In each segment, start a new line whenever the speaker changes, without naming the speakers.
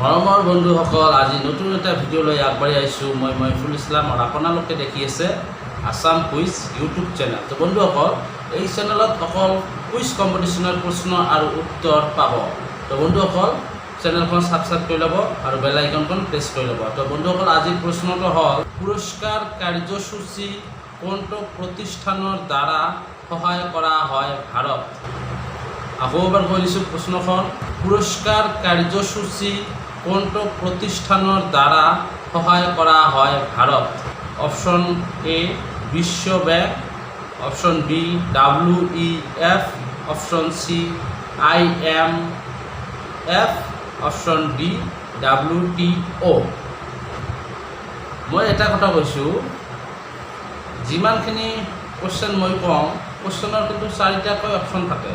মৰমৰ বন্ধুসকল, আজি নতুন এটা ভিডিঅ' লৈ আগবাঢ়ি আহিছোঁ। মই মহিফুল ইছলাম আৰু আপোনালোকে দেখি আছে আছাম কুইজ ইউটিউব চেনেল। তো বন্ধুসকল, এই চেনেলত অকল কুইজ কম্পিটিশ্যনৰ প্ৰশ্ন আৰু উত্তৰ পাব। তো বন্ধুসকল, চেনেলখন ছাবস্ক্ৰাইব কৰি ল'ব আৰু বেল আইকনখন প্ৰেছ কৰি ল'ব। তো বন্ধুসকল, আজিৰ প্ৰশ্নটো হ'ল পুৰস্কাৰ কাৰ্যসূচী কোনটো প্ৰতিষ্ঠানৰ দ্বাৰা সহায় কৰা হয় ভাৰত? আকৌ এবাৰ কৈ দিছোঁ প্ৰশ্নখন, পুৰস্কাৰ কাৰ্যসূচী কোনটো প্ৰতিষ্ঠানৰ দ্বাৰা সহায় কৰা হয় ভাৰত? অপশ্যন এ বিশ্ব bank, option B WEF, option C IMF, option D WTO। মই এটা কথা কৈছোঁ, যিমানখিনি কুৱেশ্যন মই কওঁ, কুৱেশ্যনৰ কিন্তু 4টাকৈ অপশ্যন থাকে।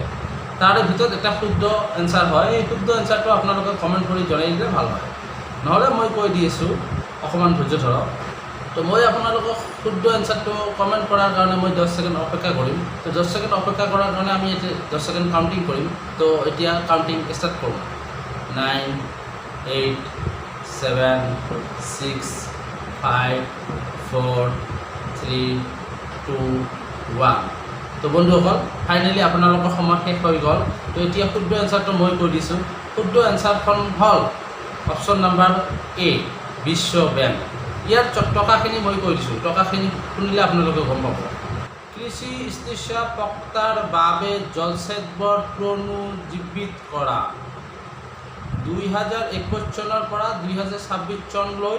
তাৰে ভিতৰত এটা শুদ্ধ এনচাৰ হয়। এই শুদ্ধ এনচাৰটো আপোনালোকে কমেণ্ট কৰি জনাই দিলে ভাল হয়, নহ'লে মই কৈ দি আছোঁ, অকণমান ধৈৰ্য ধৰক। তো মই আপোনালোকক শুদ্ধ এনচাৰটো কমেণ্ট কৰাৰ কাৰণে মই 10 ছেকেণ্ড অপেক্ষা কৰিম। তো 10 ছেকেণ্ড অপেক্ষা কৰাৰ কাৰণে আমি এতিয়া 10 ছেকেণ্ড কাউণ্টিং কৰিম। তো এতিয়া কাউণ্টিং ষ্টাৰ্ট কৰোঁ। 9, 8, 7, 6, 5, 4, 3, 2, 1। তো বন্ধুসকল, ফাইনেলি আপোনালোকৰ সময় শেষ হৈ গ'ল। তো এতিয়া শুদ্ধ এনচাৰটো মই কৈ দিছোঁ। শুদ্ধ এনচাৰখন হ'ল অপশ্যন নাম্বাৰ এ বিশ্ব বেংক। ইয়াৰ টকাখিনি মই কৈ দিছোঁ, টকাখিনি শুনিলে আপোনালোকে গম পাব। কৃষি স্থিতিস্থাপকতাৰ বাবে জলসেচবোৰ পুনৰুজ্জীৱিত কৰা। 2021 চনৰ পৰা 2026 চনলৈ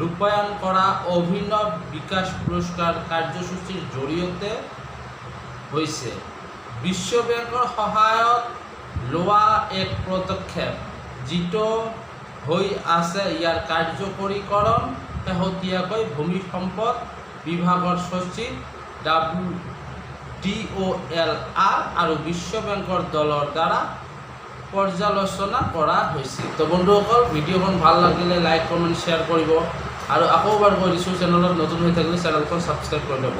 ৰূপায়ণ কৰা অভিনৱ বিকাশ পুৰস্কাৰ কাৰ্যসূচীৰ জৰিয়তে হৈছে বিশ্ব বেংকৰ সহায়ত লোৱা এক পদক্ষেপ, যিটো হৈ আছে ইয়াৰ কাৰ্যকৰীকৰণ শেহতীয়াকৈ ভূমি সম্পদ বিভাগৰ সচিব ও.এল.আৰ আৰু বিশ্ব বেংকৰ দলৰ দ্বাৰা পৰ্যালোচনা কৰা হৈছে। তো বন্ধুসকল, ভিডিঅ'খন ভাল লাগিলে লাইক কমেণ্ট শ্বেয়াৰ কৰিব আৰু আকৌ এবাৰ কৈ দিছোঁ, চেনেলত নতুন হৈ থাকিলে চেনেলখন ছাবস্ক্ৰাইব কৰি ল'ব।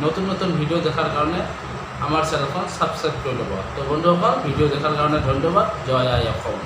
নতুন নতুন ভিডিঅ' দেখাৰ কাৰণে আমাৰ চেনেলখন ছাবস্ক্ৰাইব কৰি ল'ব। তো বন্ধুসকল, ভিডিঅ' দেখাৰ কাৰণে ধন্যবাদ। জয় আই অসম।